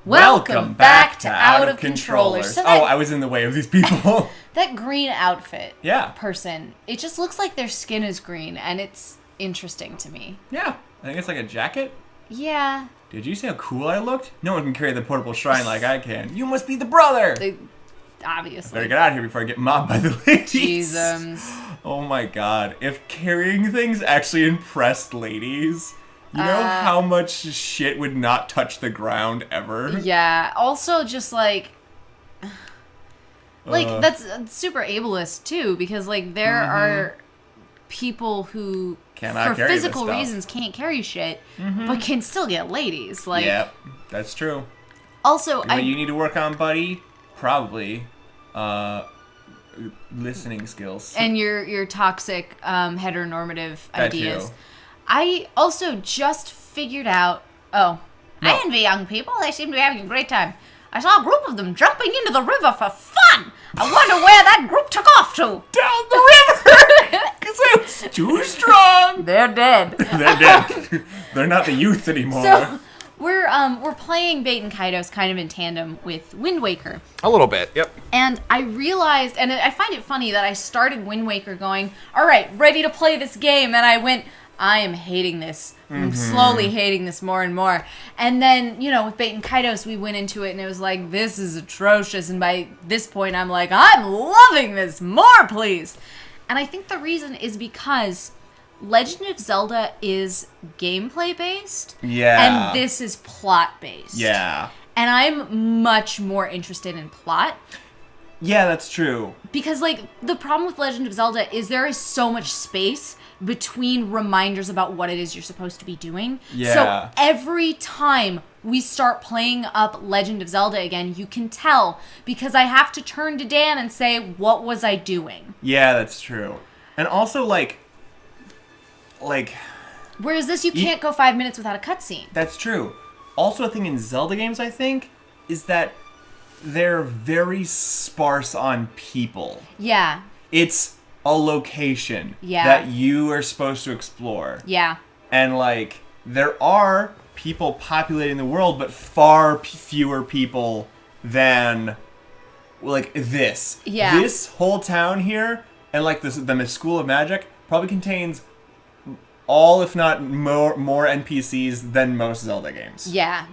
Welcome back to Out of Controllers. So I was in the way of these people. That green outfit Yeah. person, it just looks like their skin is green, and it's interesting to me. Yeah. I think it's like a jacket. Yeah. Did you see how cool I looked? No one can carry the portable shrine like I can. You must be the brother! Obviously. Better get out of here before I get mobbed by the ladies. Jesus. Oh my god. If carrying things actually impressed ladies, you know how much shit would not touch the ground ever? Yeah. Also, just that's super ableist, too, because, there are people who, Cannot for carry this physical stuff. reasons, can't carry shit, but can still get ladies. Yep, that's true. Also, What you need to work on, buddy? Probably listening skills. And your toxic heteronormative That ideas. too. I also just figured out. I envy young people. They seem to be having a great time. I saw a group of them jumping into the river for fun. I wonder where that group took off to. Down the river! Because I was too strong! They're dead. They're dead. They're not the youth anymore. So we're playing Bait and Kaidos kind of in tandem with Wind Waker. A little bit, yep. And I realized, and I find it funny that I started Wind Waker going, all right, ready to play this game, and I went, I am hating this. I'm slowly hating this more and more. And then, with Bait and Kaidos, we went into it, and it was like, this is atrocious. And by this point, I'm like, I'm loving this. More, please. And I think the reason is because Legend of Zelda is gameplay-based. Yeah. And this is plot-based. Yeah. And I'm much more interested in plot. Yeah, that's true. Because, the problem with Legend of Zelda is there is so much space between reminders about what it is you're supposed to be doing. Yeah. So every time we start playing up Legend of Zelda again, you can tell because I have to turn to Dan and say, what was I doing? Yeah, that's true. And also, Whereas this, you can't go 5 minutes without a cutscene. That's true. Also, a thing in Zelda games, I think, is that they're very sparse on people. Yeah. It's a location Yeah. that you are supposed to explore. Yeah. And, there are people populating the world, but far fewer people than, this. Yeah. This whole town here, and, the School of Magic, probably contains all, if not more NPCs than most Zelda games. Yeah.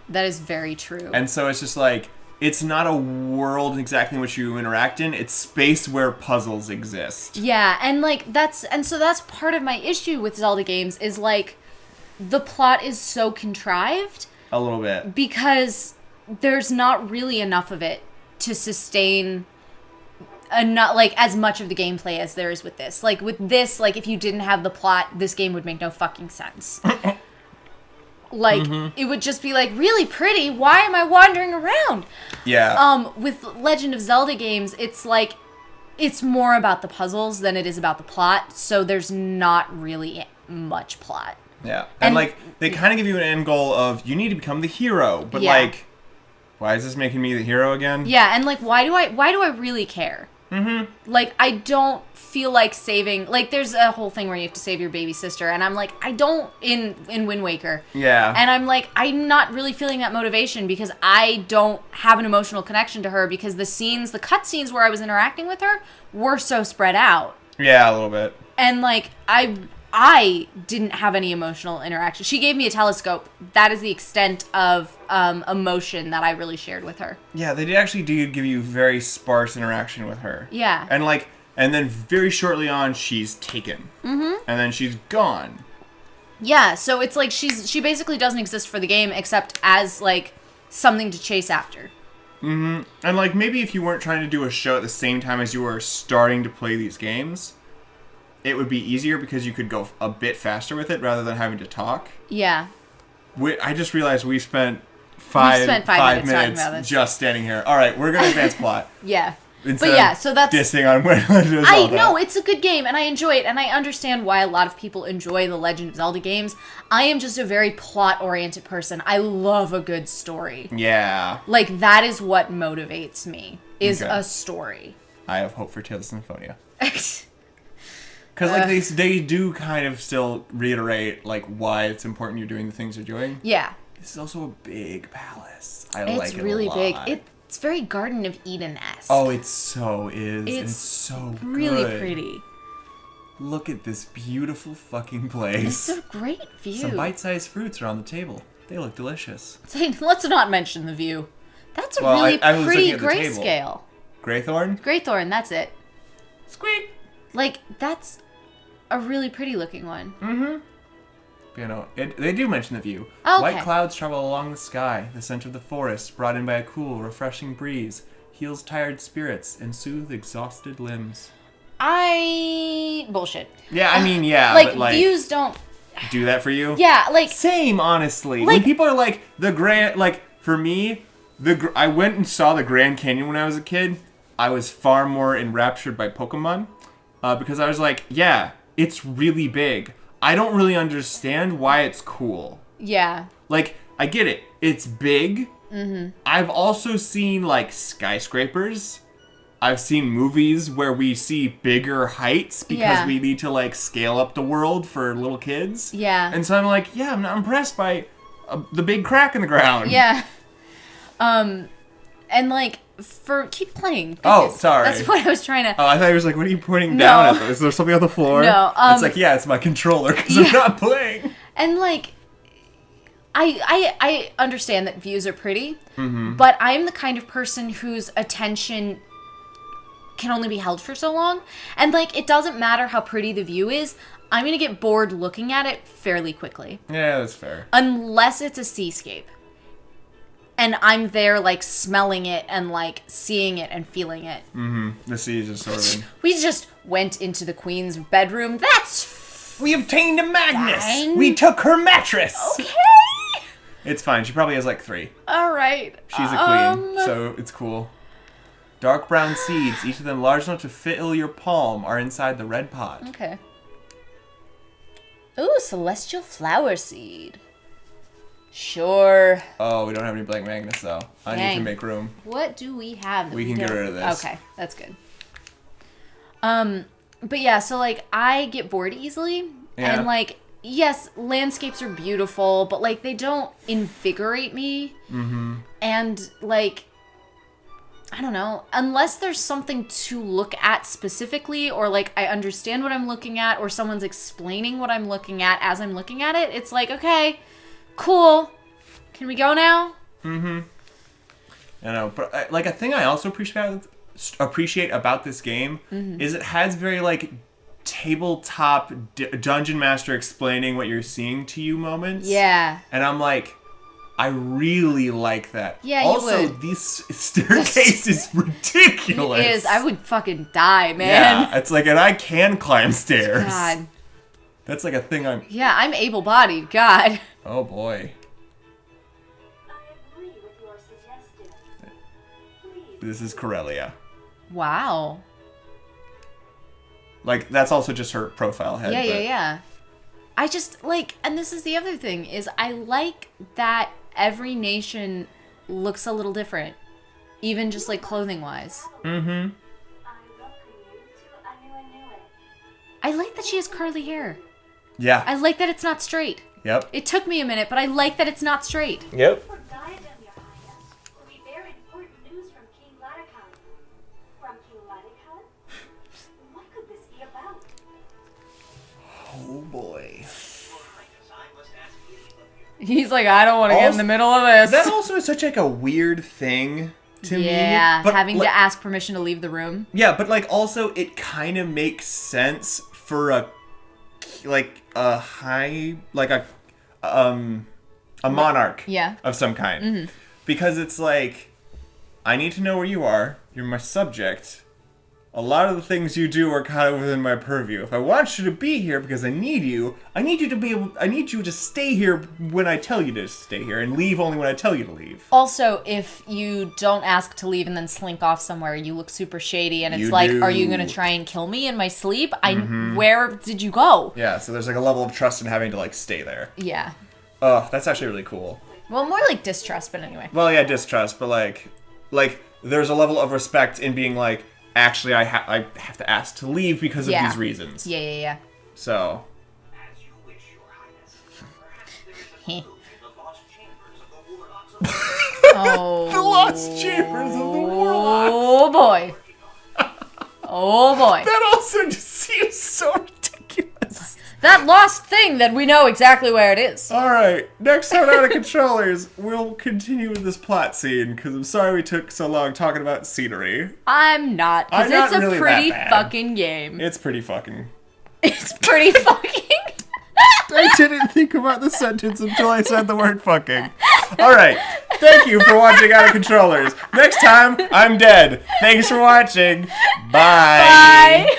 That is very true. And so it's just it's not a world exactly in which you interact in. It's space where puzzles exist. Yeah, and that's part of my issue with Zelda games is the plot is so contrived. A little bit. Because there's not really enough of it to sustain as much of the gameplay as there is with this. With this, if you didn't have the plot, this game would make no fucking sense. It would just be really pretty. Why am I wandering around? Yeah. With Legend of Zelda games, it's it's more about the puzzles than it is about the plot. So there's not really much plot. Yeah. And they kind of give you an end goal of you need to become the hero, but Yeah. why is this making me the hero again? Yeah, and why do I really care? Mm-hmm. I don't feel like saving. There's a whole thing where you have to save your baby sister, and I'm I don't in Wind Waker. Yeah. And I'm not really feeling that motivation because I don't have an emotional connection to her because the cutscenes where I was interacting with her were so spread out. Yeah, a little bit. And I didn't have any emotional interaction. She gave me a telescope. That is the extent of emotion that I really shared with her. Yeah, they actually do give you very sparse interaction with her. Yeah. And then very shortly on, she's taken. Mm-hmm. And then she's gone. Yeah, so it's she basically doesn't exist for the game except as something to chase after. Mm-hmm. And maybe if you weren't trying to do a show at the same time as you were starting to play these games, it would be easier because you could go a bit faster with it rather than having to talk. Yeah. I just realized we spent five minutes talking about this. just standing here. All right, we're going to advance plot. Yeah. Instead but yeah, of so that's dissing on Legend of I Zelda. know it's a good game and I enjoy it and I understand why a lot of people enjoy the Legend of Zelda games. I am just a very plot-oriented person. I love a good story. Yeah. That is what motivates me, is Okay. a story. I have hope for Tales of Symphonia. Because they do kind of still reiterate why it's important you're doing the things you're doing. Yeah. This is also a big palace. I It's like it really a lot. big. It's very Garden of Eden-esque. Oh, it so is. It's so really good. pretty. Look at this beautiful fucking place. It's a great view. Some bite-sized fruits are on the table. They look delicious. Let's not mention the view. That's a Well, really I was pretty looking at the table. grayscale. Graythorn? Graythorn, that's it. Squeak! Like, that's a really pretty looking one. Mm-hmm. You know, they do mention the view. Okay. White clouds travel along the sky. The scent of the forest, brought in by a cool, refreshing breeze, heals tired spirits and soothes exhausted limbs. Bullshit. Yeah, I mean, yeah, Like, but like... views don't... do that for you? Yeah, like... Same, honestly. Like- when people are like, the Grand... Like, for me, I went and saw the Grand Canyon when I was a kid. I was far more enraptured by Pokemon. Because I was like, yeah, it's really big. I don't really understand why it's cool. Yeah. Like, I get it. It's big. Mm-hmm. I've also seen, like, skyscrapers. I've seen movies where we see bigger heights because we need to, like, scale up the world for little kids. Yeah. And so I'm like, yeah, I'm not impressed by the big crack in the ground. Yeah. And, like, keep playing. Oh, Goodness. sorry. That's what I was trying to... Oh, I thought he was like, what are you pointing No. down at? Is there something on the floor? No, it's like, yeah, it's my controller because I'm not playing. And, like, I understand that views are pretty, but I'm the kind of person whose attention can only be held for so long. And, like, it doesn't matter how pretty the view is. I'm going to get bored looking at it fairly quickly. Yeah, that's fair. Unless it's a seascape. And I'm there, like, smelling it and, like, seeing it and feeling it. Mm-hmm. The sea is just sort of... We just went into the queen's bedroom. That's We obtained a Magnus! fine. We took her mattress! Okay. It's fine. She probably has like 3. All right. She's a queen, so it's cool. Dark brown seeds, each of them large enough to fill your palm, are inside the red pot. Okay. Ooh, celestial flower seed. Sure. Oh, we don't have any blank Magnus though. I need to Dang. make room. What do we have that We can get don't- rid of this. Okay, that's good. But yeah, so like I get bored easily, Yeah. and like yes, landscapes are beautiful, but like they don't invigorate me. Mm-hmm. And like I don't know, unless there's something to look at specifically, or like I understand what I'm looking at, or someone's explaining what I'm looking at as I'm looking at it. It's like, okay, cool. Can we go now? Mm-hmm. I know, but like a thing I also appreciate about this game is it has very like tabletop dungeon master explaining what you're seeing to you moments. Yeah. And I'm like, I really like that. Yeah, you also, would. this staircase is ridiculous. It is. I would fucking die, man. Yeah, it's like, and I can climb stairs. God. That's like a thing I'm... Yeah, I'm able-bodied. God. Oh, boy. I agree with your suggestion. Please. This is Corellia. Wow. Like, that's also just her profile head. Yeah, but... yeah. I just, like, and this is the other thing, is I like that every nation looks a little different. Even just, like, clothing-wise. Mm-hmm. I welcome you to Anuenue. I like that she has curly hair. Yeah. I like that it's not straight. Yep. It took me a minute, but I like that it's not straight. Yep. For diadem, your highness, we bear important news from King Latican. From King Latican? What could this be about? Oh, boy. He's like, I don't want to get in the middle of this. That also is such, like, a weird thing to me. Yeah, But, having like, to ask permission to leave the room. Yeah, but, like, also, it kind of makes sense for a monarch Yeah. of some kind. Because it's like, I need to know where you are. You're my subject. A lot of the things you do are kind of within my purview. If I want you to be here because I need you to stay here when I tell you to stay here and leave only when I tell you to leave. Also, if you don't ask to leave and then slink off somewhere, you look super shady, and it's You like, do. are you gonna try and kill me in my sleep? Where did you go? Yeah, so there's like a level of trust in having to like stay there. Yeah. Oh, that's actually really cool. Well, more like distrust, but anyway. Well, yeah, distrust, but like there's a level of respect in being like, actually, I have to ask to leave because of Yeah. these reasons. Yeah. So, As you wish, Your Highness. Perhaps there is a clue in the lost chambers Oh. The lost chambers of the warlock. Oh boy. Oh boy. That also just seems so ridiculous. That lost thing that we know exactly where it is. Alright, next time Out of Controllers, we'll continue with this plot scene, because I'm sorry we took so long talking about scenery. I'm not, because I'm it's not a really pretty that bad. fucking game. It's pretty fucking. It's pretty fucking. I didn't think about the sentence until I said the word fucking. Alright, thank you for watching Out of Controllers. Next time, I'm dead. Thanks for watching. Bye. Bye.